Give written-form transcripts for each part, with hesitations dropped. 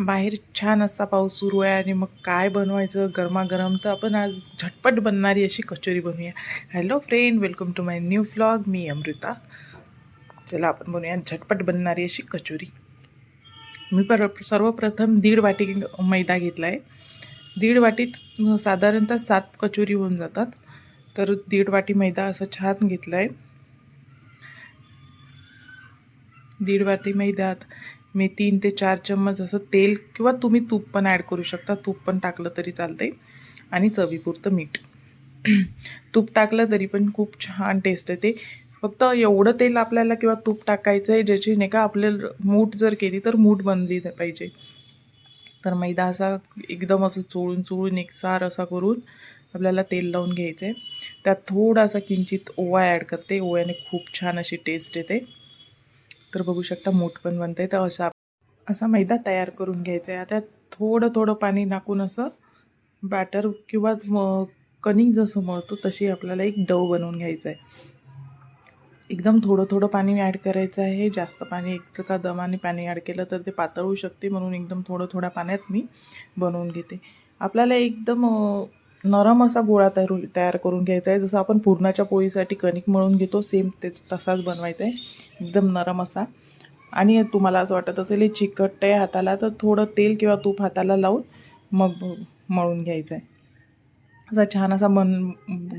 बाहेर छान असा पाऊस सुरू आहे आणि मग काय बनवायचं गरमागरम, तर आपण आज झटपट बनणारी अशी कचोरी बनवूया. Hello friend, welcome to my new vlog. मी अमृता. चला आपण बनवूया झटपट बनणारी अशी कचोरी. मी सर्वप्रथम 1.5 वाटी मैदा घेतला आहे. 1.5 वाटीत साधारणतः 7 कचोरी होऊन जातात. तर 1.5 वाटी मैदा असं छान घेतला आहे. 1.5 वाटी मैद्यात मी 3 ते 4 चम्मच असं तेल किंवा तुम्ही तूप पण ॲड करू शकता. तूप पण टाकलं तरी चालते आणि चवीपुरतं मीठ. तूप टाकलं तरी पण खूप छान टेस्ट येते. फक्त एवढं तेल आपल्याला किंवा तूप टाकायचं आहे ज्याची नाही का आपल्याला मूठ जर केली तर मूठ बनली पाहिजे. तर मैदा असा एकदम असं चोळून एकसार असा करून आपल्याला तेल लावून घ्यायचं आहे. त्यात थोडासा किंचित ओवा ॲड करते. ओव्याने खूप छान अशी टेस्ट येते. तर बघू शकता मूठ पण बनते. तर असा मैदा तयार करून घ्यायचा आहे. आता थोडं पाणी टाकून असं बॅटर किंवा कणिक जसं मळतो तशी आपल्याला एक डव बनवून घ्यायचं आहे. एकदम थोडं पाणी ॲड करायचं आहे. जास्त पाणी एका दमाने पाणी ॲड केलं तर ते पातळ होऊ शकते, म्हणून एकदम थोड्या पाण्यात मी बनवून घेते. आपल्याला एकदम नरम असा गोळा तयार करून घ्यायचा आहे. जसं आपण पुरणाच्या पोळीसाठी कणिक मळून घेतो सेम तसाच बनवायचा आहे. एकदम नरम असा. आणि तुम्हाला असं वाटत असेल हे चिकट आहे हाताला, तर थोडं तेल किंवा तूप हाताला लावून मग मळून घ्यायचं आहे. असा छान असा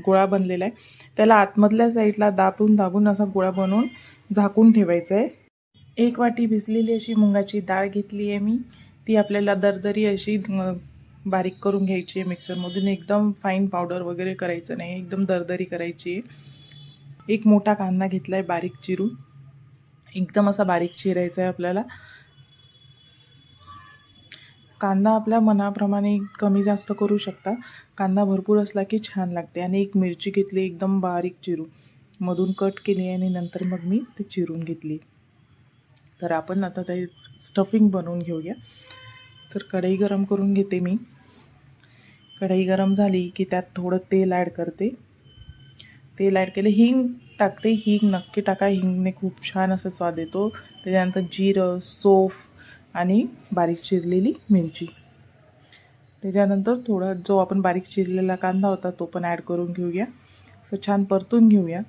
गोळा बनलेला आहे. त्याला आतमधल्या साईडला दाबून असा गोळा बनवून झाकून ठेवायचा आहे. 1 वाटी भिजलेली अशी मुगाची डाळ घेतली आहे मी. ती आपल्याला दरदरी अशी बारीक करून घ्यायची आहे मिक्सरमधून. एकदम फाईन पावडर वगैरे करायचं नाही, एकदम दरदरी करायची आहे. 1 मोठा कांदा घेतला आहे बारीक चिरून. एकदम असा बारीक चिरायचा आहे आपल्याला. कांदा आपल्या मनाप्रमाणे कमी जास्त करू शकता. कांदा भरपूर असला की छान लागते. आणि 1 मिरची घेतली एकदम बारीक चिरून, मधून कट केली आणि नंतर मग मी ते चिरून घेतली. तर आपण आता ते स्टफिंग बनवून घेऊया. तर कढई गरम करून घेते मी. कढई गरम झाली की त्यात थोडं तेल ॲड करते. तेल ॲड केले, हिंग टाकते. हिंग नक्की टाका, हिंगने खूप छान असं स्वाद येतो. त्याच्यानंतर जिरं, सौंफ आणि बारीक चिरलेली मिरची. त्याच्यानंतर थोडा जो आपण बारीक चिरलेला कांदा होता तो पण ॲड करून घेऊया. असं छान परतून घेऊया.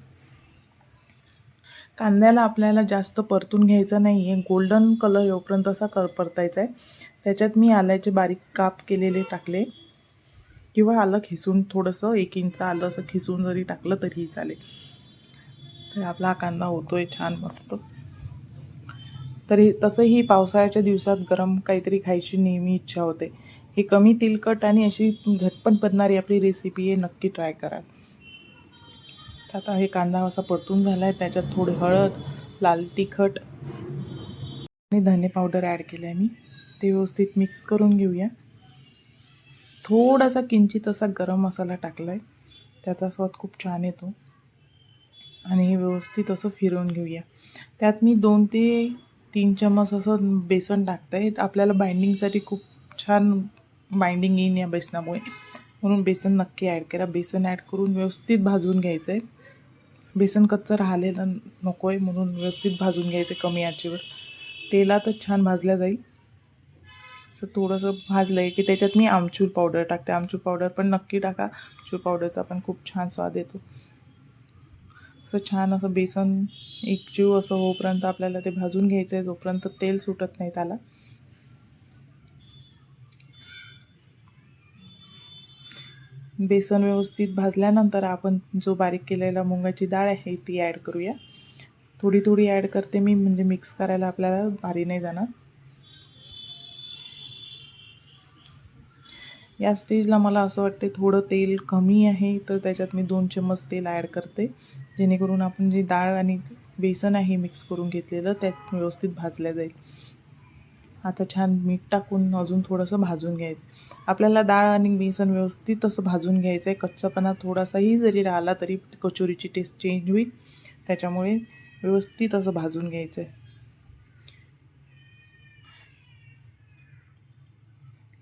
कांद्याला आपल्याला जास्त परतून घ्यायचं नाही आहे, गोल्डन कलर येऊपर्यंत असा परतायचा आहे. त्याच्यात मी आल्याचे बारीक काप केलेले टाकले, किंवा आलं खिसून थोडंसं 1 इंच आलं असं खिसून जरी टाकलं तरीही चालेल. तर आपला हा कांदा होतोय छान मस्त. तरी तसंही पावसाळ्याच्या दिवसात गरम काहीतरी खायची नेहमी इच्छा होते. हे कमी तेलकट आणि अशी झटपट बनणारी आपली रेसिपी आहे, नक्की ट्राय करा. तर आता हे कांदा असा परतून झाला आहे. त्याच्यात थोडी हळद, लाल तिखट आणि धने पावडर ॲड केलं आहे मी. ते व्यवस्थित मिक्स करून घेऊया. थोडासा किंचित असा गरम मसाला टाकला आहे, त्याचा स्वाद खूप छान येतो. आणि हे व्यवस्थित असं फिरवून घेऊया. त्यात मी 2 ते 3 चम्मच असं बेसन टाकतं आहे. आपल्याला बाइंडिंगसाठी खूप छान बाइंडिंग येईन या बेसनामुळे, म्हणून बेसन नक्की ॲड करा. बेसन ॲड करून व्यवस्थित भाजून घ्यायचं आहे. बेसन कच्चं राहिलेलं नको आहे, म्हणून व्यवस्थित भाजून घ्यायचं कमी आचेवर. तेलातच छान भाजल्या जाईल. असं थोडंसं भाजलं आहे की त्याच्यात मी आमचूर पावडर टाकते. आमचूर पावडर पण नक्की टाका. आमचूर पावडरचा पण खूप छान स्वाद येतो. असं छान असं बेसन एकजीव असं होईपर्यंत आपल्याला ते भाजून घ्यायचं आहे, जोपर्यंत तेल सुटत नाही त्याला. बेसन व्यवस्थित भाजल्यानंतर आपण जो बारीक केलेला मुगाची डाळ आहे ती ॲड करूया. थोडी ॲड करते मी, म्हणजे मिक्स करायला आपल्याला भारी नाही जाणार. या स्टेजला मला असं वाटते थोडं तेल कमी आहे, तर त्याच्यात मी 2 चम्मच तेल ॲड करते, जेणेकरून आपण जी डाळ आणि बेसन आहे मिक्स करून घेतलेलं त्यात व्यवस्थित भाजल्या जाईल. आता छान मीठ टाकून अजून थोडंसं भाजून घ्यायचं. आपल्याला डाळ आणि बेसन व्यवस्थित असं भाजून घ्यायचं आहे. कच्चापणा थोडासाही जरी राहिला तरी कचोरीची टेस्ट चेंज होईल, त्याच्यामुळे व्यवस्थित असं भाजून घ्यायचं आहे.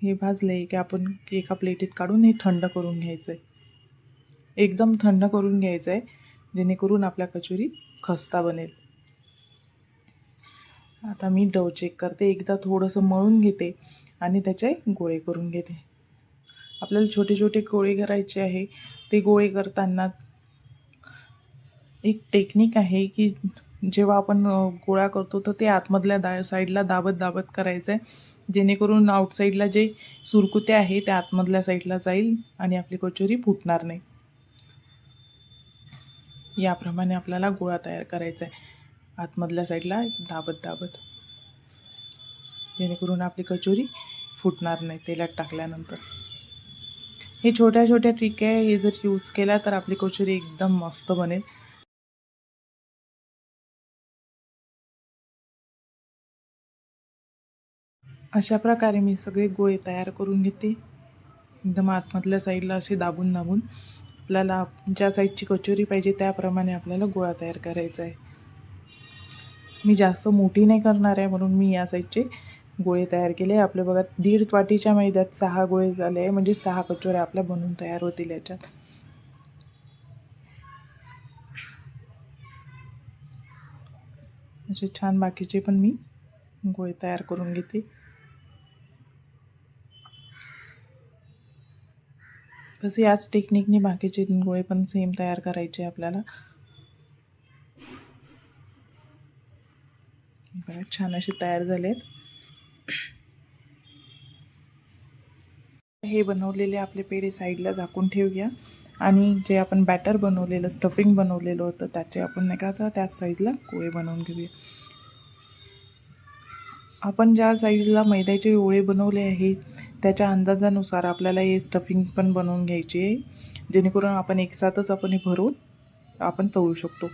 हे भाजले की आपण एका प्लेटीत काढून हे थंड करून घ्यायचं आहे. एकदम थंड करून घ्यायचं आहे, जेणेकरून आपल्या कचोरी खस्ता बनेल. आता मी डव चेक करते, एकदा थोडंसं मळून घेते आणि त्याचे गोळे करून घेते. आपल्याला छोटे छोटे गोळे करायचे आहे. ते गोळे करताना एक टेक्निक आहे की जेव्हा आपण गोळा करतो तर ते आतमधल्या साईडला दाबत दाबत करायचं आहे, जेणेकरून आउटसाईडला जे सुरकुत्या आहे त्या आतमधल्या साईडला जाईल आणि आपली कचोरी फुटणार नाही. याप्रमाणे आपल्याला गोळा तयार करायचा आहे, आतमधल्या साईडला दाबत दाबत, जेणेकरून आपली कचोरी फुटणार नाही तेलात टाकल्यानंतर. हे छोट्या छोट्या ट्रिक आहे, हे जर यूज केला तर आपली कचोरी एकदम मस्त बनेल. अशा प्रकारे मी सगळे गोळे तयार करून घेते, एकदम आतमधल्या साईडला असे दाबून दाबून. आपल्याला ज्या साईजची कचोरी पाहिजे त्याप्रमाणे आपल्याला गोळा तयार करायचा आहे. मी जास्त मोठी नाही करणार आहे म्हणून मी या साईजचे गोळे तयार केले. आपल्या बघा 1.5 वाटीच्या मैद्यात 6 गोळे झाले, म्हणजे 6 कचोऱ्या आपल्या बनवून तयार होतील याच्यात. असे छान बाकीचे पण मी गोळे तयार करून घेते. बस याच टेक्निकने बाकीचे गोळे पण सेम तयार करायचे आपल्याला. बघा छान असे तयार झालेत. हे बनवलेले आपले पेढे साईडला झाकून ठेवूया आणि जे आपण बॅटर बनवलेलं, स्टफिंग बनवलेलं होतं त्याचे आपण नाही का त्याच साईजला गोळे बनवून घेऊया. आपण ज्या साईजला मैद्याचे गोळे बनवले आहेत त्याच्या अंदाजानुसार आपल्याला हे स्टफिंग पण बनवून घ्यायची आहे, जेणेकरून आपण एकसाथच आपण हे भरून आपण तळू शकतो.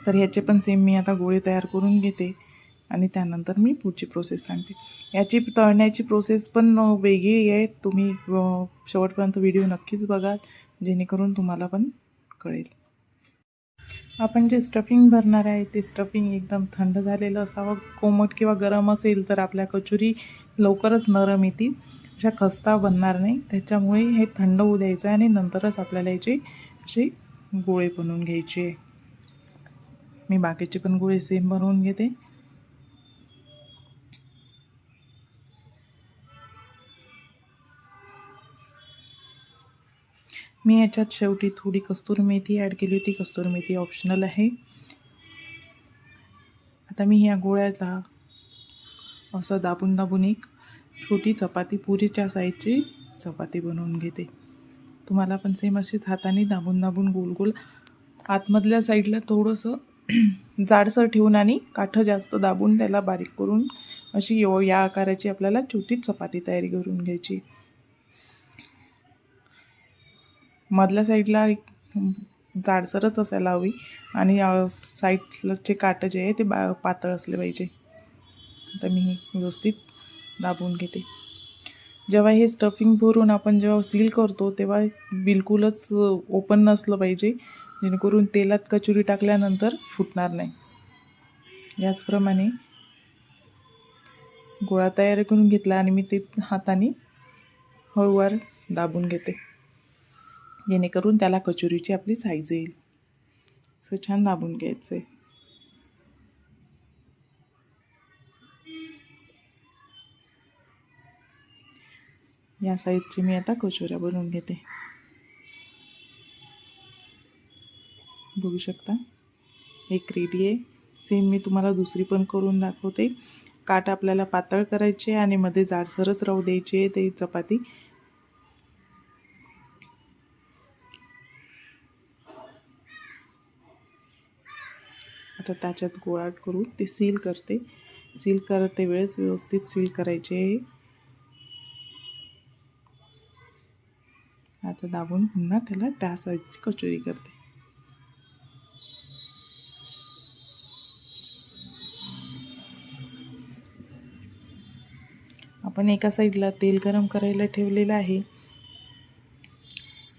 तर ह्याचे पण सेम मी आता गोळे तयार करून घेते आणि त्यानंतर मी पुढची प्रोसेस सांगते. याची तळण्याची प्रोसेस पण वेगळी आहे. तुम्ही शेवटपर्यंत व्हिडिओ नक्कीच बघा, जेणेकरून तुम्हाला पण कळेल. आपण जे स्टफिंग भरणार आहे ते स्टफिंग एकदम थंड झालेलं असावं. कोमट किंवा गरम असेल तर आपल्या कचोरी लवकरच नरम येतील, अशा खस्ता बनणार नाही. त्याच्यामुळे हे थंड होऊ द्यायचं आहे आणि नंतरच आपल्याला याचे असे गोळे बनवून घ्यायचे. मी बाकीचे पण गोळे सेम बनवून घेते. मी याच्यात शेवटी थोडी कस्तुरी मेथी ॲड केली होती. कस्तुरी मेथी ऑप्शनल आहे. आता मी ह्या गोळ्याला असं दाबून दाबून एक छोटी चपाती, पुरीच्या साईजची चपाती बनवून घेते. तुम्हाला पण सेम अशीच हाताने दाबून दाबून गोल गोल आतमधल्या साईडला थोडंसं जाडसर ठेवून आणि काठं जास्त दाबून त्याला बारीक करून अशी या आकाराची आपल्याला छोटी चपाती तयारी करून घ्यायची. मधल्या साईडला एक जाडसरच असायला हवी आणि साईडचे काठं जे आहे ते पातळ असले पाहिजे. आता मी हे व्यवस्थित दाबून घेते. जेव्हा हे स्टफिंग भरून आपण जेव्हा सील करतो तेव्हा बिलकुलच ओपन नसलं पाहिजे, जेणेकरून तेलात कचोरी टाकल्यानंतर फुटणार नाही. याचप्रमाणे गोळा तयार करून घेतला आणि मी ते हाताने हळूवार दाबून घेते, जेणेकरून त्याला कचोरीची आपली साईज येईल. असं छान दाबून घ्यायचं आहे. या साईजची मी आता कचोऱ्या बनवून घेते. बघू शकता एक रेडी आहे. सेम मी तुम्हाला दुसरी पण करून दाखवते. काठ आपल्याला पातळ करायचे आणि मध्ये जाडसरच राहू द्यायची आहे ते चपाती. आता त्याच्यात गोळा करून ते सील करते. सील करते वेळेस व्यवस्थित सील करायचे. आता दाबून पुन्हा त्याला त्या साईजची कचोरी करते. आपण एका साईडला तेल गरम करायला ठेवलेलं आहे.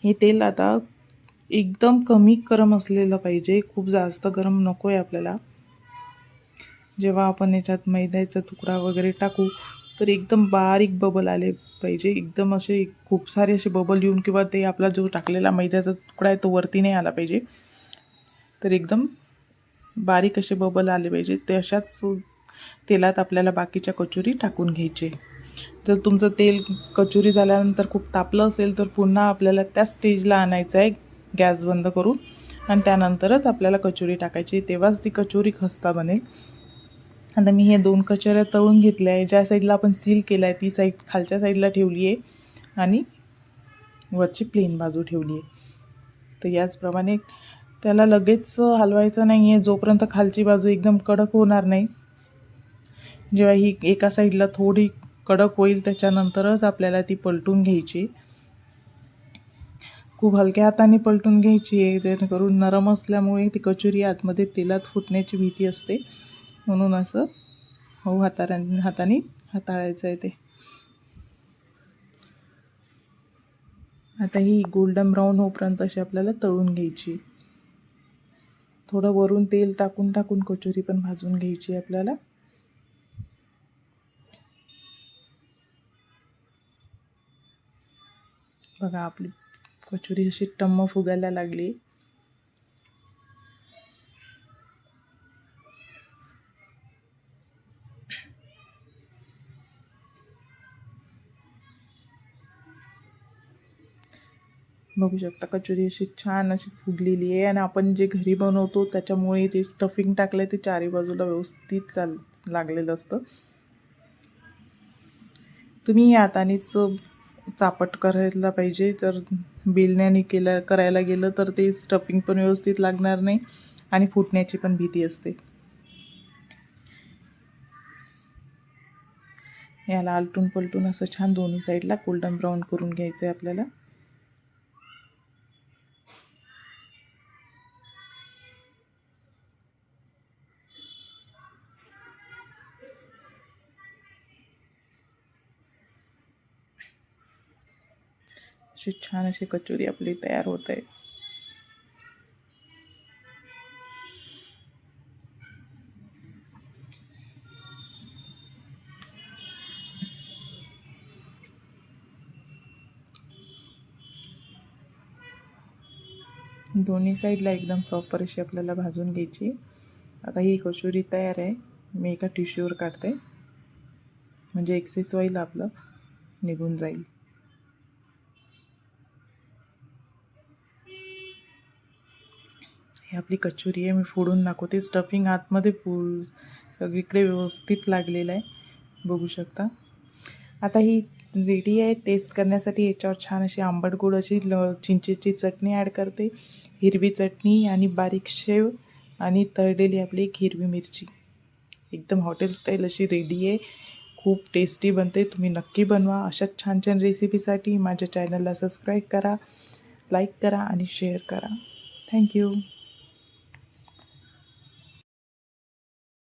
हे तेल आता एकदम कमी गरम असलेलं पाहिजे, खूप जास्त गरम नको आहे आपल्याला. जेव्हा आपण याच्यात मैद्याचा तुकडा वगैरे टाकू तर एकदम बारीक बबल आले पाहिजे. एकदम असे खूप सारे असे बबल येऊन किंवा ते आपला जो टाकलेला मैद्याचा तुकडा आहे तो वरती नाही आला पाहिजे. तर एकदम बारीक असे बबल आले पाहिजे तशाच तेलात आपल्याला बाकीच्या कचोरी टाकून घ्यायचे. जर तुमचं तेल कचोरी झाल्यानंतर खूप तापलं असेल तर पुन्हा आपल्याला त्या स्टेजला आणायचं आहे गॅस बंद करून, आणि त्यानंतरच आपल्याला कचोरी टाकायची, तेव्हाच ती कचोरी खस्ता बनेल. आता मी हे 2 कचोऱ्या तळून घेतल्या आहे. ज्या साईडला आपण सील केला आहे ती साईड खालच्या साईडला ठेवली आहे आणि वरची प्लेन बाजू ठेवली आहे. तर याचप्रमाणे त्याला लगेच हलवायचं नाही आहे जोपर्यंत खालची बाजू एकदम कडक होणार नाही. जेव्हा ही एका साईडला थोडी कडक होईल त्याच्यानंतरच आपल्याला ती पलटून घ्यायची. खूप हलक्या हाताने पलटून घ्यायची आहे, जेणेकरून नरम असल्यामुळे ती कचोरी आतमध्ये तेलात फुटण्याची भीती असते, म्हणून असं हाताने हाताळायचं आहे ते. आता ही गोल्डन ब्राऊन होईपर्यंत अशी आपल्याला तळून घ्यायची. थोडं वरून तेल टाकून टाकून कचोरी पण भाजून घ्यायची आपल्याला. बघा आपली कचोरी अशी टम्म फुगायला लागली. बघू शकता कचोरी अशी छान अशी फुगलेली आहे, आणि आपण जे घरी बनवतो त्याच्यामुळे ते स्टफिंग टाकलं ते चारी बाजूला व्यवस्थित लागलेलं असतं. तुम्ही हातानेच चापट करायला पाहिजे, जर बेलण्याने करायला गेलं तर ते स्टफिंग पण व्यवस्थित लागणार नाही आणि फुटण्याची पण भीती असते. याला आलटून पलटून असं छान दोन्ही साईडला गोल्डन ब्राऊन करून घ्यायचं आहे आपल्याला. अशी छान अशी कचोरी आपली तयार होत आहे. दोन्ही साईडला एकदम प्रॉपर अशी आपल्याला भाजून घ्यायची. आता ही कचोरी तयार आहे. मी एका टिश्यूवर काढते, म्हणजे एक्सेस ऑइल आपलं निघून जाईल. ही आपली कचोरी आहे, मी फोडून दाखवते. स्टफिंग आतमध्ये सगळीकडे व्यवस्थित लागलेलं आहे, बघू शकता. आता ही रेडी आहे. टेस्ट करण्यासाठी याच्यावर छान अशी आंबट गोड अशी चिंचेची चटणी ॲड करते, हिरवी चटणी आणि बारीक शेव आणि तळलेली आपली एक हिरवी मिरची. एकदम हॉटेल स्टाईल अशी रेडी आहे. खूप टेस्टी बनते. तुम्ही नक्की बनवा. अशाच छान छान रेसिपीसाठी माझ्या चॅनलला सबस्क्राईब करा, लाईक करा आणि शेअर करा. थँक्यू.